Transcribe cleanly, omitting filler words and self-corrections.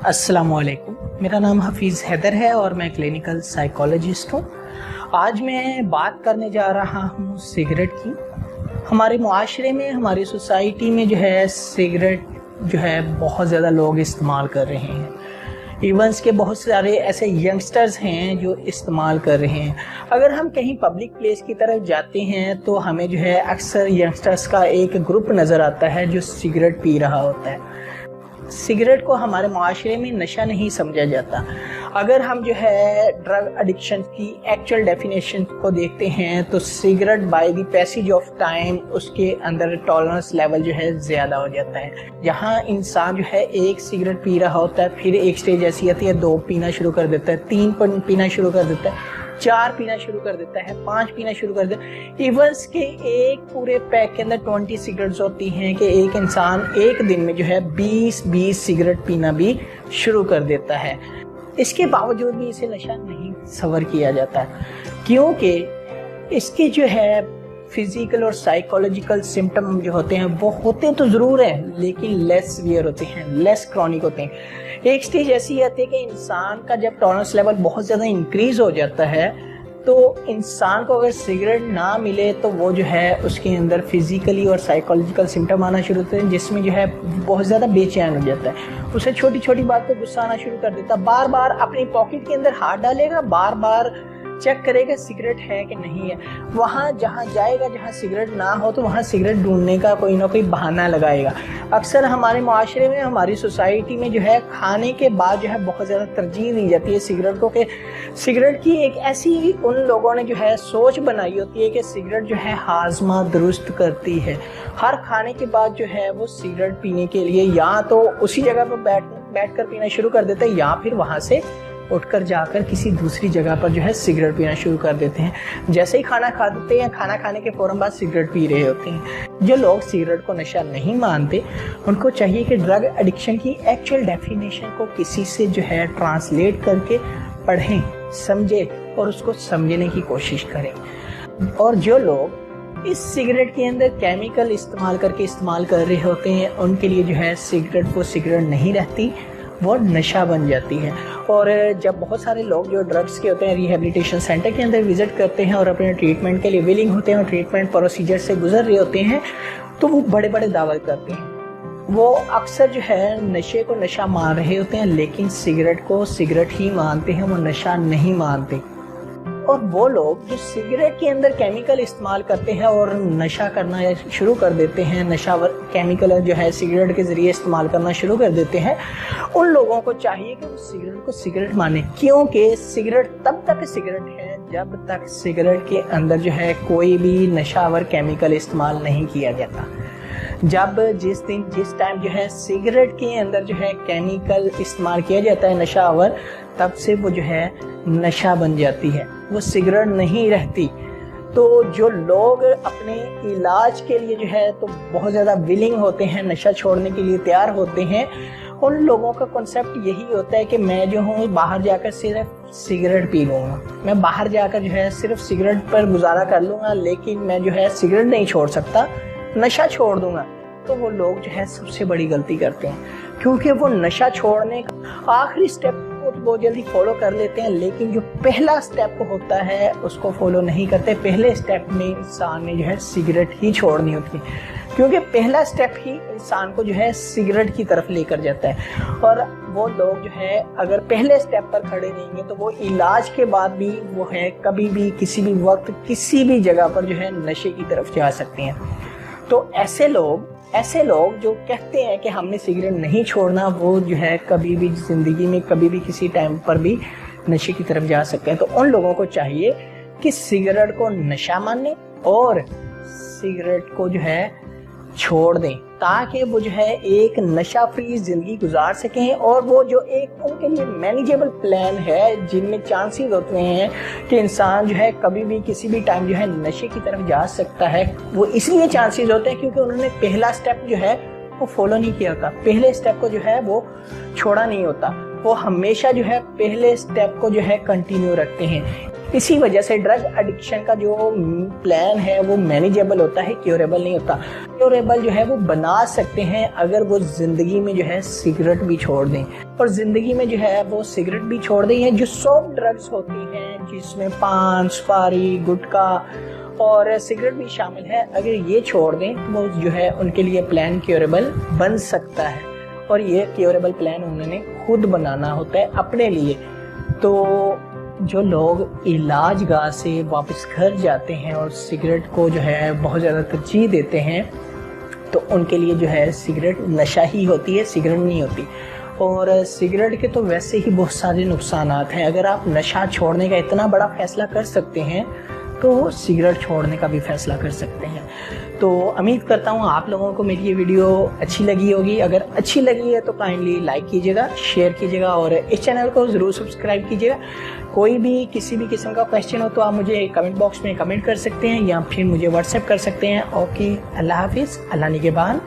अस्सलाम वालेकुम। मेरा नाम हफीज़ हैदर है और मैं क्लिनिकल साइकोलॉजिस्ट हूँ। आज मैं बात करने जा रहा हूँ सिगरेट की। हमारे मुआशरे में, हमारी सोसाइटी में जो है सिगरेट जो है बहुत ज़्यादा लोग इस्तेमाल कर रहे हैं। इवंस के बहुत सारे ऐसे यंगस्टर्स हैं जो इस्तेमाल कर रहे हैं। अगर हम कहीं पब्लिक प्लेस की तरफ जाते हैं तो हमें जो है अक्सर यंगस्टर्स का एक ग्रुप नज़र आता है जो सिगरेट पी रहा होता है। सिगरेट को हमारे मुआशरे में नशा नहीं समझा जाता। अगर हम जो है ड्रग एडिक्शन की एक्चुअल डेफिनेशन को देखते हैं तो cigarette by the passage of time उसके अंदर टॉलरेंस लेवल जो है ज़्यादा हो जाता है। जहाँ इंसान जो है एक सिगरेट पी रहा होता है, फिर एक स्टेज ऐसी आती है 2 पीना शुरू कर देता है, 3 पीना शुरू कर देता है, 4 पीना शुरू कर देता है, 5 पीना शुरू कर देता है। इवंस के एक पूरे पैक के अंदर 20 सिगरेट्स होती हैं कि एक इंसान एक दिन में जो है 20 सिगरेट पीना भी शुरू कर देता है। इसके बावजूद भी इसे नशा नहीं सवर किया जाता क्योंकि इसके जो है फिजिकल और साइकोलॉजिकल सिम्टम जो होते हैं वो होते तो ज़रूर हैं लेकिन लेस सीवियर होते हैं, लेस क्रॉनिक होते हैं। एक स्टेज ऐसी आती है कि इंसान का जब टॉलरेंस लेवल बहुत ज़्यादा इंक्रीज हो जाता है तो इंसान को अगर सिगरेट ना मिले तो वो जो है उसके अंदर फिजिकली और साइकोलॉजिकल सिम्टम आना शुरू होते हैं, जिसमें जो है बहुत ज़्यादा बेचैन हो जाता है। उसे छोटी छोटी बात पे गुस्सा आना शुरू कर देता है, बार बार अपनी पॉकेट के अंदर हाथ डालेगा, बार बार चेक करेगा सिगरेट है कि नहीं है। वहाँ जहाँ जाएगा जहाँ सिगरेट ना हो तो वहाँ सिगरेट ढूंढने का कोई ना कोई बहाना लगाएगा। अक्सर हमारे मुआशरे में, हमारी सोसाइटी में जो है खाने के बाद जो है बहुत ज़्यादा तरजीह दी जाती है सिगरेट को, कि सिगरेट की एक ऐसी उन लोगों ने जो है सोच बनाई होती है कि सिगरेट जो है हाजमा दुरुस्त करती है। हर खाने के बाद जो है वो सिगरेट पीने के लिए या तो उसी जगह पर बैठ कर पीना शुरू कर देते हैं या फिर वहाँ से उठकर जाकर किसी दूसरी जगह पर जो है सिगरेट पीना शुरू कर देते हैं। जैसे ही खाना खा देते हैं, खाना खाने के फौरन बाद सिगरेट पी रहे होते हैं। जो लोग सिगरेट को नशा नहीं मानते उनको चाहिए कि ड्रग एडिक्शन की एक्चुअल डेफिनेशन को किसी से जो है ट्रांसलेट करके पढ़ें, समझें और उसको समझने की कोशिश करें। और जो लोग इस सिगरेट के अंदर केमिकल इस्तेमाल कर रहे होते हैं उनके लिए जो है सिगरेट वो सिगरेट नहीं रहती, वो नशा बन जाती है। और जब बहुत सारे लोग जो ड्रग्स के होते हैं रिहेबिलिटेशन सेंटर के अंदर विजिट करते हैं और अपने ट्रीटमेंट के लिए विलिंग होते हैं और ट्रीटमेंट प्रोसीजर से गुजर रहे होते हैं तो वो बड़े बड़े दावे करते हैं। वो अक्सर जो है नशे को नशा मान रहे होते हैं लेकिन सिगरेट को सिगरेट ही मानते हैं, वो नशा नहीं मानते। और वो लोग जो सिगरेट के अंदर केमिकल इस्तेमाल करते हैं और नशा करना शुरू कर देते हैं, नशावर केमिकल जो है सिगरेट के ज़रिए इस्तेमाल करना शुरू कर देते हैं, उन लोगों को चाहिए कि वो सिगरेट को सिगरेट माने। क्योंकि सिगरेट तब तक सिगरेट है जब तक सिगरेट के अंदर जो है कोई भी नशावर केमिकल इस्तेमाल नहीं किया जाता। जिस टाइम जो है सिगरेट के अंदर जो है केमिकल इस्तेमाल किया जाता है नशावर, तब से वो जो है नशा बन जाती है, वो सिगरेट नहीं रहती। तो जो लोग अपने इलाज के लिए जो है तो बहुत ज़्यादा विलिंग होते हैं, नशा छोड़ने के लिए तैयार होते हैं, उन लोगों का कॉन्सेप्ट यही होता है कि मैं जो हूँ बाहर जाकर सिर्फ सिगरेट पी लूँगा, मैं बाहर जाकर जो है सिर्फ सिगरेट पर गुजारा कर लूँगा लेकिन मैं जो है सिगरेट नहीं छोड़ सकता, नशा छोड़ दूँगा। तो वो लोग जो है सबसे बड़ी गलती करते हैं क्योंकि वो नशा छोड़ने का आखिरी स्टेप को तो बहुत जल्दी फॉलो कर लेते हैं लेकिन जो पहला स्टेप होता है उसको फॉलो नहीं करते। पहले स्टेप में इंसान ने जो है सिगरेट ही छोड़नी होती है क्योंकि पहला स्टेप ही इंसान को जो है सिगरेट की तरफ लेकर जाता है। और वो लोग जो है अगर पहले स्टेप पर खड़े रहेंगे तो वो इलाज के बाद भी वो है कभी भी किसी भी वक्त किसी भी जगह पर जो है नशे की तरफ जा सकते हैं। तो ऐसे लोग जो कहते हैं कि हमने सिगरेट नहीं छोड़ना, वो जो है कभी भी ज़िंदगी में कभी भी किसी टाइम पर भी नशे की तरफ जा सकते हैं। तो उन लोगों को चाहिए कि सिगरेट को नशा माने और सिगरेट को जो है छोड़ दें ताकि वो जो है एक नशा फ्री ज़िंदगी गुजार सकें। और वो जो एक उनके लिए मैनेजेबल प्लान है जिनमें चांसेस होते हैं कि इंसान जो है कभी भी किसी भी टाइम जो है नशे की तरफ जा सकता है, वो इसलिए चांसेस होते हैं क्योंकि उन्होंने पहला स्टेप जो है वो फॉलो नहीं किया होता, पहले स्टेप को जो है वो छोड़ा नहीं होता, वो हमेशा जो है पहले स्टेप को जो है कंटिन्यू रखते हैं। इसी वजह से ड्रग एडिक्शन का जो प्लान है वो मैनेजेबल होता है, क्योरेबल नहीं होता। क्योरेबल जो है वो बना सकते हैं अगर वो जिंदगी में जो है सिगरेट भी छोड़ दें, और जिंदगी में जो है वो सिगरेट भी छोड़ दें। जो सॉफ्ट ड्रग्स होती हैं जिसमें पान, सुपारी, गुटखा और सिगरेट भी शामिल है, अगर ये छोड़ दें वो जो है उनके लिए प्लान क्योरेबल बन सकता है, और ये क्योरेबल प्लान उन्होंने खुद बनाना होता है अपने लिए। तो जो लोग इलाज गाह से वापस घर जाते हैं और सिगरेट को जो है बहुत ज़्यादा तरजीह देते हैं, तो उनके लिए जो है सिगरेट नशा ही होती है, सिगरेट नहीं होती। और सिगरेट के तो वैसे ही बहुत सारे नुकसानात हैं। अगर आप नशा छोड़ने का इतना बड़ा फैसला कर सकते हैं तो सिगरेट छोड़ने का भी फैसला कर सकते हैं। तो उम्मीद करता हूँ आप लोगों को मेरी ये वीडियो अच्छी लगी होगी। अगर अच्छी लगी है तो काइंडली लाइक कीजिएगा, शेयर कीजिएगा और इस चैनल को ज़रूर सब्सक्राइब कीजिएगा। कोई भी किसी भी किस्म का क्वेश्चन हो तो आप मुझे कमेंट बॉक्स में कमेंट कर सकते हैं या फिर मुझे व्हाट्सएप कर सकते हैं। ओके, अल्लाह हाफिज़, अल्लाह निगहबान।